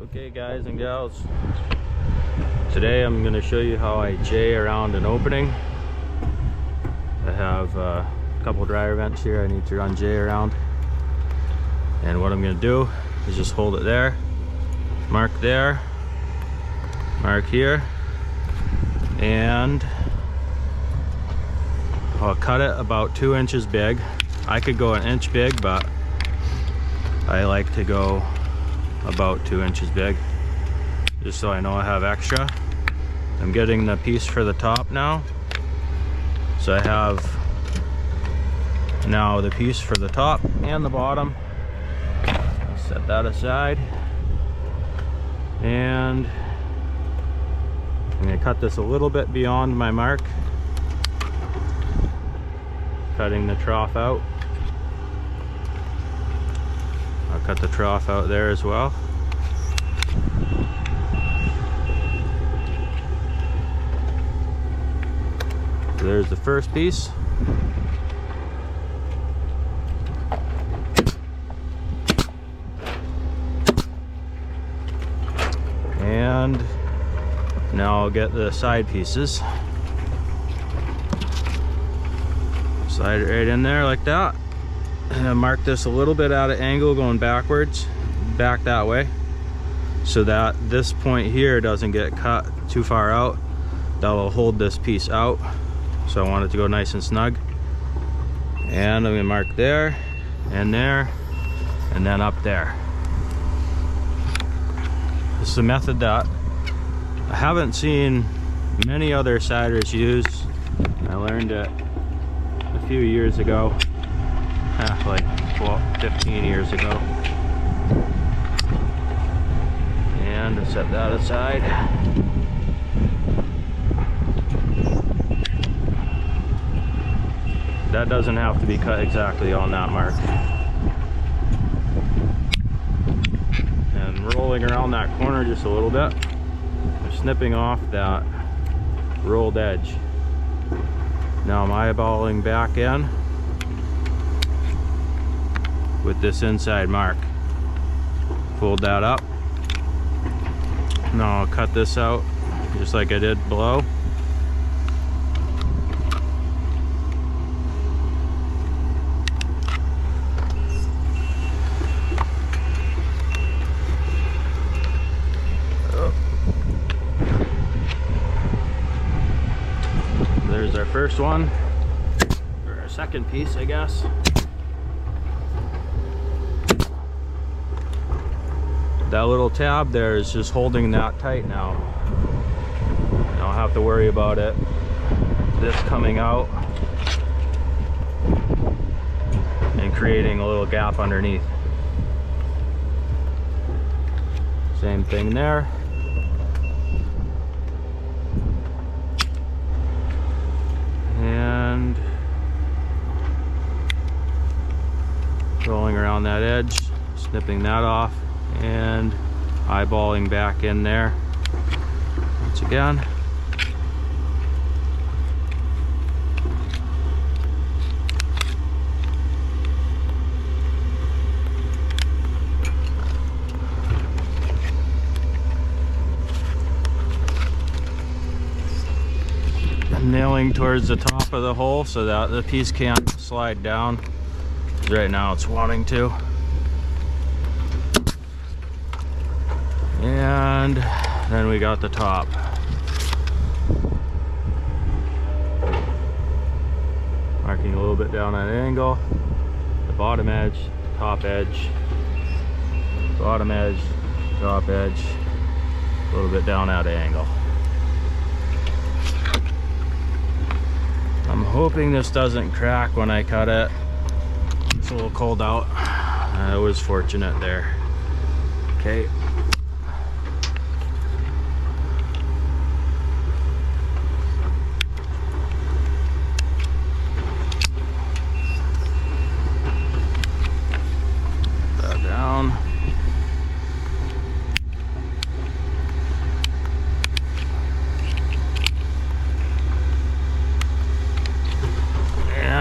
Okay guys and gals, today I'm going to show you how I J around an opening. I have a couple dryer vents here I need to run J around, and what I'm going to do is just hold it there, mark there, mark here, and I'll cut it about 2 inches big. I could go an inch big, but I like to go about 2 inches big, just so I know I have extra. I'm getting the piece for the top now, so I have now the piece for the top and the bottom. I'll set that aside, and I'm going to cut this a little bit beyond my mark, cutting the trough out. I'll cut the trough out there as well. So there's the first piece. And now I'll get the side pieces. Slide it right in there like that. And I mark this a little bit at an angle going backwards, back that way, so that this point here doesn't get cut too far out. That will hold this piece out, so I want it to go nice and snug. And I'm going to mark there, and then up there. This is a method that I haven't seen many other siders use. I learned it a few years ago. Like 15 years ago. And I'll set that aside. That doesn't have to be cut exactly on that mark. And rolling around that corner just a little bit, I'm snipping off that rolled edge. Now I'm eyeballing back in with this inside mark. Fold that up. Now I'll cut this out just like I did below. There's our first one, or our second piece, I guess. That little tab there is just holding that tight now. I don't have to worry about it, this coming out and creating a little gap underneath. Same thing there. And rolling around that edge, snipping that off, and eyeballing back in there once again. Nailing towards the top of the hole so that the piece can't slide down. Right now it's wanting to. And then we got the top. Marking a little bit down at an angle. The bottom edge, top edge, bottom edge, top edge, a little bit down at an angle. I'm hoping this doesn't crack when I cut it. It's a little cold out. I was fortunate there. Okay.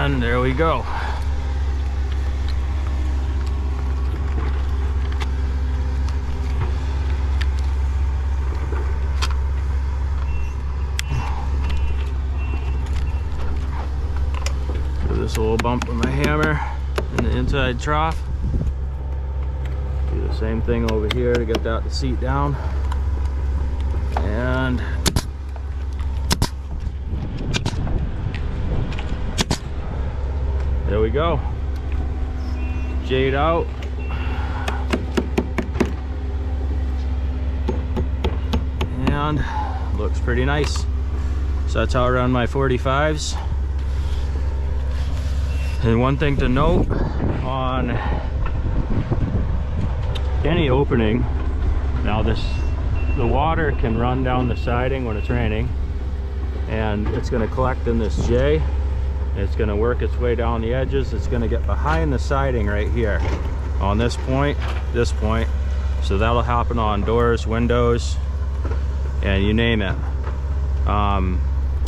And there we go. us a little bump with my hammer in the inside trough. Do the same thing over here to get that seat down. And there we go. Jade out. And looks pretty nice. So that's how I run my 45s. And one thing to note on any opening, now the water can run down the siding when it's raining, and it's going to collect in this J. It's going to work its way down the edges. It's going to get behind the siding right here on this point. So that'll happen on doors, windows, and you name it.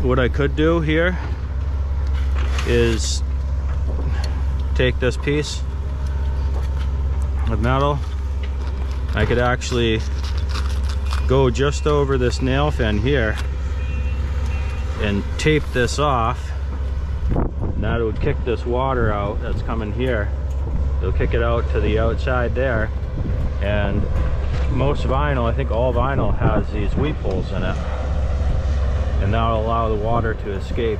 What I could do here is take this piece of metal. I could actually go just over this nail fin here and tape this off, and that would kick this water out that's coming here. It'll kick it out to the outside there. And most vinyl, I think all vinyl, has these weep holes in it, and that'll allow the water to escape.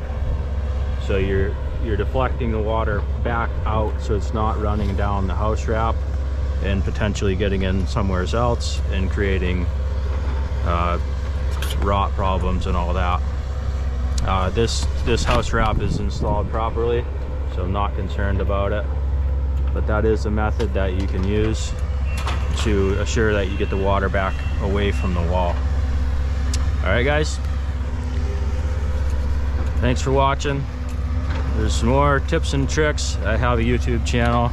So you're deflecting the water back out, so it's not running down the house wrap and potentially getting in somewhere else and creating rot problems and all that. This house wrap is installed properly, so I'm not concerned about it. But that is a method that you can use to assure that you get the water back away from the wall. All right, guys. Thanks for watching. There's some more tips and tricks. I have a YouTube channel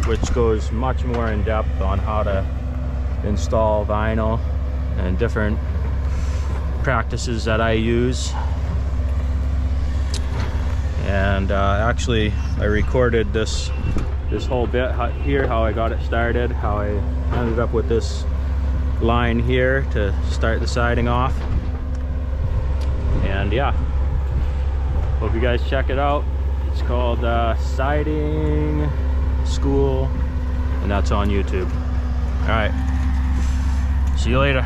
which goes much more in depth on how to install vinyl and different practices that I use. And actually I recorded this whole bit here, how I got it started, how I ended up with this line here to start the siding off. And yeah, hope you guys check it out. It's called Siding School, and that's on YouTube. All right, see you later.